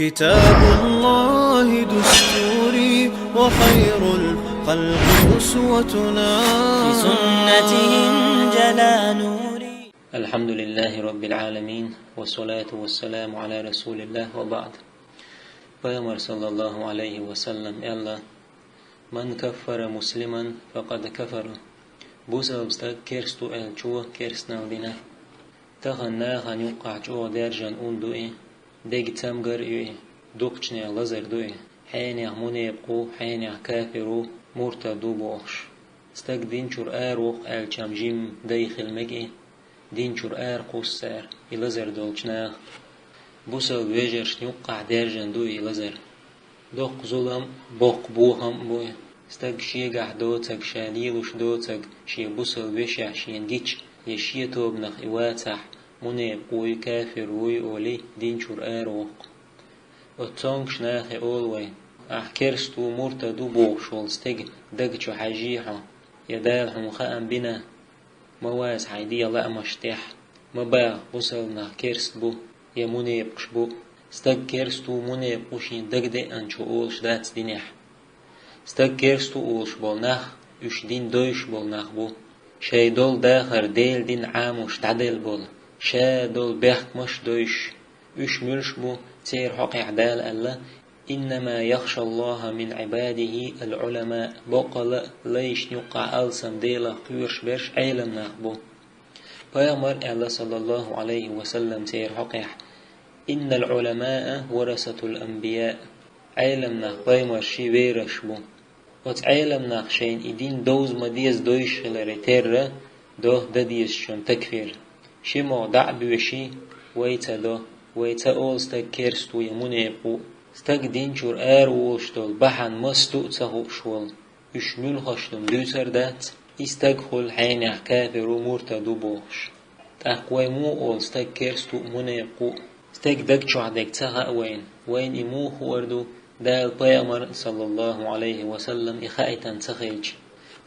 كتاب الله دستوري وخير الخلق أسوتنا، في سنته جلا نوري. الحمد لله رب العالمين، والصلاة والسلام على رسول الله، وبعد. پیغمبر صلى الله عليه وسلم الله من كفر مسلما فقد كفر. بوسا بستك كيرستو الجو كيرسنا لنا تغنى غن يقع جو درجن دوئي ديك تمغر يوئي دوقشني لزر دوئي حين يهموني يبقو حين يكافرو مرتدو بوخش استك دين شور آروق الجمجيم دايخل مجئي دين شور آر قصار يلزر دولشناغ بوسا بيجرش يقع درجن دوئي لزر دوق ظلم بوق بوهم بوئي استك شيقع دوتك شاليلوش دوتك شي بوسا بيشع شينجيش يشي توبنخ إواتح مني قوي كافر وي أولي دين شور آروق وطنقش ناخي أولوي أحكرستو مرتدو بوغشول استيق دقشو حجيحو يدالهم خاهم بنا مواز حيدي الله مشتح مبا وصلنا كرست بو يموني يبقش بو استيق كرستو مني يبقشين دقدي أنشو أولش دات دينيح استيق كرستو أولش بولناخ يش دين دويش بولناخ بو شاي دول داخر ديل دين عاموش تعدل بول شا دول بيخت مش دويش يش ملش بو تير حق عدال الله إنما يخشى الله من عباده العلماء بقل ليش نقع ألسم ديلا قيرش برش علم نخبو پیغمبر الله صلى الله عليه وسلم تير حق إن العلماء ورثة الأنبياء علم نخ پیغمبر شي بيرش بو وتعلم نخشين إدين دوز مديز دويش لريتر دوه دديس شون تكفير شمو دعب وشي ويتا دو ويتا أول ستكيرستو يمونيبو ستك دين شور ووشتول بحن مستو تهو شول يشمل خشتم دوسر دات استقخل حين كافر مرتدو بوش تقوي مو أول ستكيرستو منيبو ستك دك شو عدك تها وين إمو خوردو دال پیغمبر صلى الله عليه وسلم إخائتا تخيج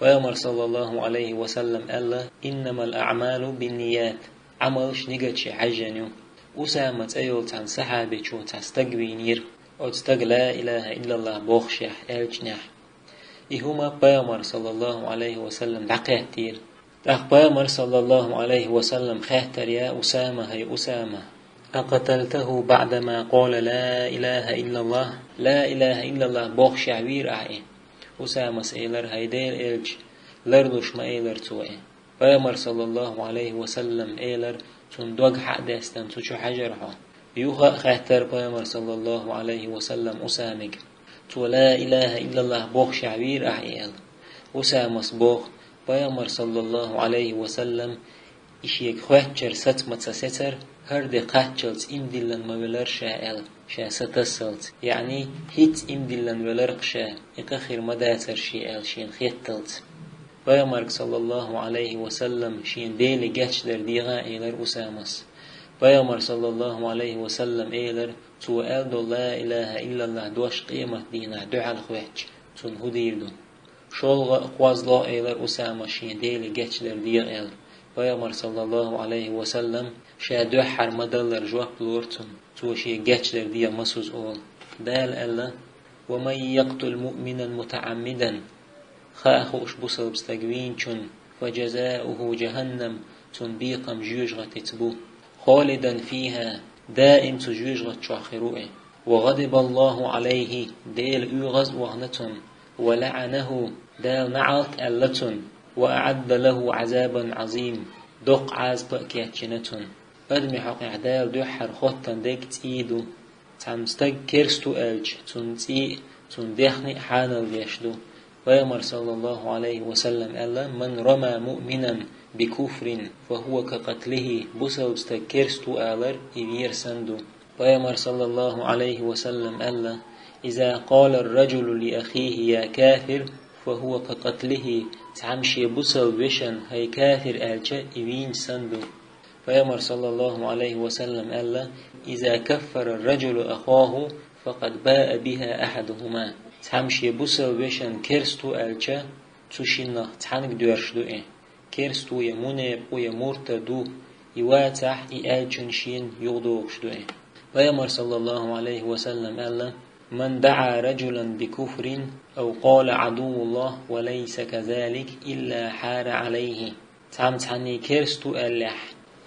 پیغمبر صلى الله عليه وسلم الله إنما الأعمال بالنيات عملش نيجاتش حجنيو أسامة أيول تان صحابي شو تستقبينير أو تستق لا إله إلا الله بوخشح الجناح إهما پیغمبر صلى الله عليه وسلم دقيتير پیغمبر صلى الله عليه وسلم خاطر يا أسامة هي أسامة أقتلته بعدما قال لا إله إلا الله لا إله إلا الله بوخش عبير أعي أسامة سيلر هيدير إلج لردوش ما إيلر توئي پیغمبر صلى الله عليه وسلم إيلر تندوغ حق داستان تشو حجرها يوخا خاطر پیغمبر صلى الله عليه وسلم أسامك تو لا إله إلا الله بوخش عبير أعي أسامة بوخ پیغمبر صلى الله عليه وسلم إشيك خواتشر ستمت ستر هر دي قاتشلت إمدلن مولر شاءل شا ستسلت يعني هيت إمدلن ولرق شا إقخير مداتر شيئل شين خيتلت پیغمبر صلى الله عليه وسلم شين ديلي جاتش در ديغا إيلر أسامس پیغمبر صلى الله عليه وسلم إيلر تو ألدو لا إله إلا الله دوش قيمة دينا دعا الخواتش تون هديردو شولغ قوازلا إيلر أسامس شين ديلي جاتش در ديغا إيلر پیغمبر صلى الله عليه وسلم شادو حرمدلر جواب لورتم توشي جاتش در ديا مسوز أول دال الله ومن يقتل مؤمنا متعمدا خاخوش بصل بستقوين چون فجزاؤه جهنم تنبيقم جيوجغة تتبو خالدا فيها دائم تجيوجغة تشاخروه وغضب الله عليه ديل أغز وغنتن ولعنه دال نعلت ألتن وأعد له عذابا عظيم دق عاز بأكياتشنتن أدمي حق عدال دوحر خوتن ديك تيدو تمستق كيرستو ألج تنتي تندخني حانا اليشدو ويمر صلى الله عليه وسلم ألا من رمى مؤمنا بكفر فهو كقتله بسل بستق كيرستو آلر إبير سندو ويمر صلى الله عليه وسلم ألا إذا قال الرجل لأخيه يا كافر فهو كقتله تعمشي بسل بشن هي كافر ألجا إبين سندو پیغمبر صلى الله عليه وسلم ألا إذا كفر الرجل أخاه فقد باء بها أحدهما تمشي بوسل بشن كرستو ألجا تشينه تحنك دوارشدو كرستو يمونه ويمورتدو يواتح إألجنشين يغدوغشدو ويمر صلى الله عليه وسلم قال من دعا رجلا بكفر أو قال عدو الله وليس كذلك إلا حار عليه تعني كرستو ألح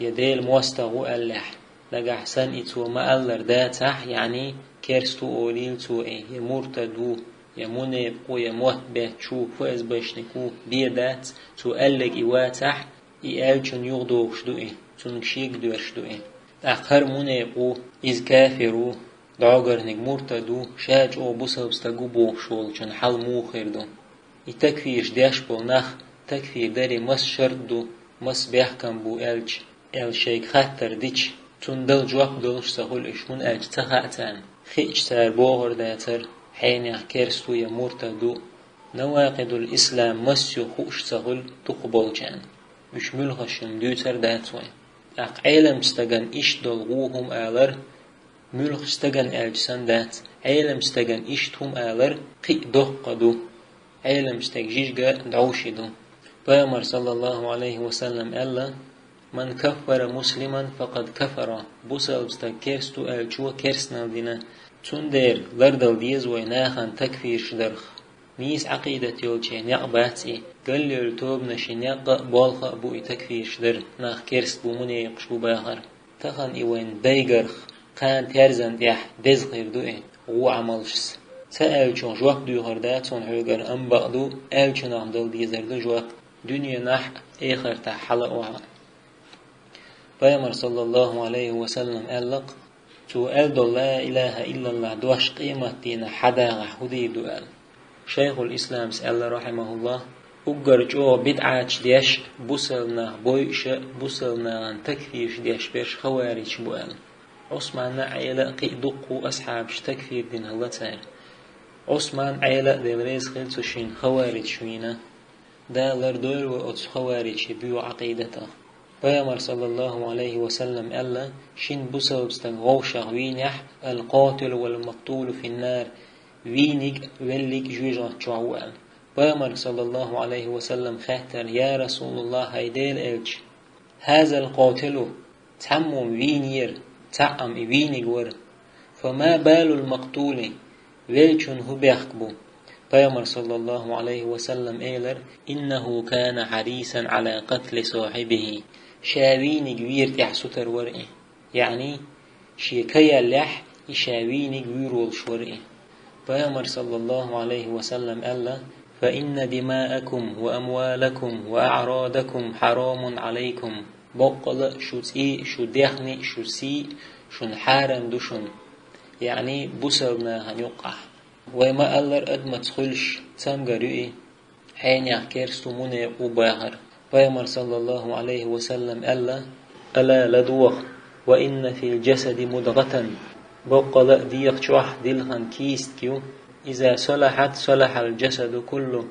يديل موستغو ألح لقى حسن إتو ما ألر داتح يعني كرستو أوليل تو يمرتدو يمنبقو يموهبه شو فاز باشنكو بيدات تو ألق إواتح إيالشن يغدوغشدو تنكشيك دوشدو آخر منبقو إذ كافرو دعاقرنك مرتدو شاج أو بسبستقو بوغشول چون حل موخردو يتكفيش داش بولنخ تكفير داري مس شردو مس بيحكم بو أل شيك خطر ديش تون دل جواب دلش سهول إشمون ألج تخاتان خيش تار بوغر داتر حين يحكرستو يمرتدو نواقد الإسلام مس يخوش سهول تقبل جان بشمل خشم دوتر داتوين عالم استغن إش دلغوهم آلر ملخ استغن ألجسان دات عالم استغن إشتهم آلر قي دقدو عالم استغجيجغا دعوشدو بامر صلى الله عليه وسلم ألا من كفر مسلما فقد كفر بوسال استغكرستو ألجوا كرسنا دينا تندير لردل ديز ويناخان تكفير شدرخ ميس عقيدة يولشي نقباتي قل يلتوب نشي نق بالخ بو تكفير شدر ناخ كرست بو مني يقشو باخر تخن إيوين دايقرخ قان تارزن ديح دزغير دوئي هو عملشس سألشون جواب دوغر داتون حوغر أنبقدو ألشون عمدل ديزردو جواب دنيا نح إخر تحلق وعا بيامر صلى الله عليه وسلم ألق تو ألدو لا إله إلا الله دوش قيمة دينا حداغ حدي دوال شيخ الإسلام سأل رحمه الله أقرجو بدعاش ديش بوسلنا بويش بوسلنا عن تكفير ديش بيش خوارج بوال عثمان عيلة قيدقو أصحابش تكفير دين الله تعالى عثمان عيلة دلريز خلصو شين خوارج شوينة دا لردور وأتس خوارج بيو عقيدته بيامر صلى الله عليه وسلم ألا شين بوسل بستغوشة وينح القاتل والمقتول في النار وينيك وليك جوجة جوال بيامر صلى الله عليه وسلم خاتر يا رسول الله هيديل إلج هذا القاتل تمم وينير تعم وينيك ور فما بال المقتول ويلشن هو بيحكبو بيامر صلى الله عليه وسلم إيلر إنه كان حريصا على قتل صاحبه شاوينيك وير تحسوتر ورئي يعني شيكيا لح يشاوينيك ويرول شورئي بيامر صلى الله عليه وسلم ألا فإن دماءكم وأموالكم وأعراضكم حرام عليكم بقل شو تي شو دخني شو سي شو حارم دوشن يعني بوسلنا هنيقع وما ألر أد ما تخلش تمغرئي حين يحكرستو مني وباهر بيامر صلى الله عليه وسلم ألا لدوخ وإن في الجسد مضغة بقل ديق شوح دلخن كيست كيو إذا صلحت صلح الجسد كله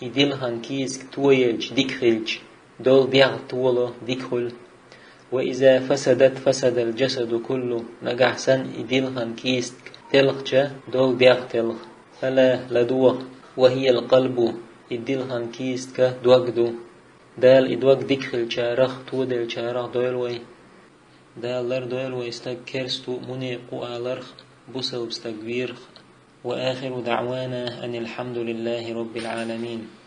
يدلخن كيست تويلج ديكخلج دول بيغ طوله ديكخل وإذا فسدت فسد الجسد كله نجحسن يدلخن كيست تلخجة دول بيغ تلخ ألا لدوخ وهي القلب يدلخن كيست كدوغدو دال إدوغ ديكخل شارخ تودل شارخ دولوي دالر دولوي استكرستو منيقو آلرخ بوسل بستكبيرخ وآخر دعوانا أن الحمد لله رب العالمين.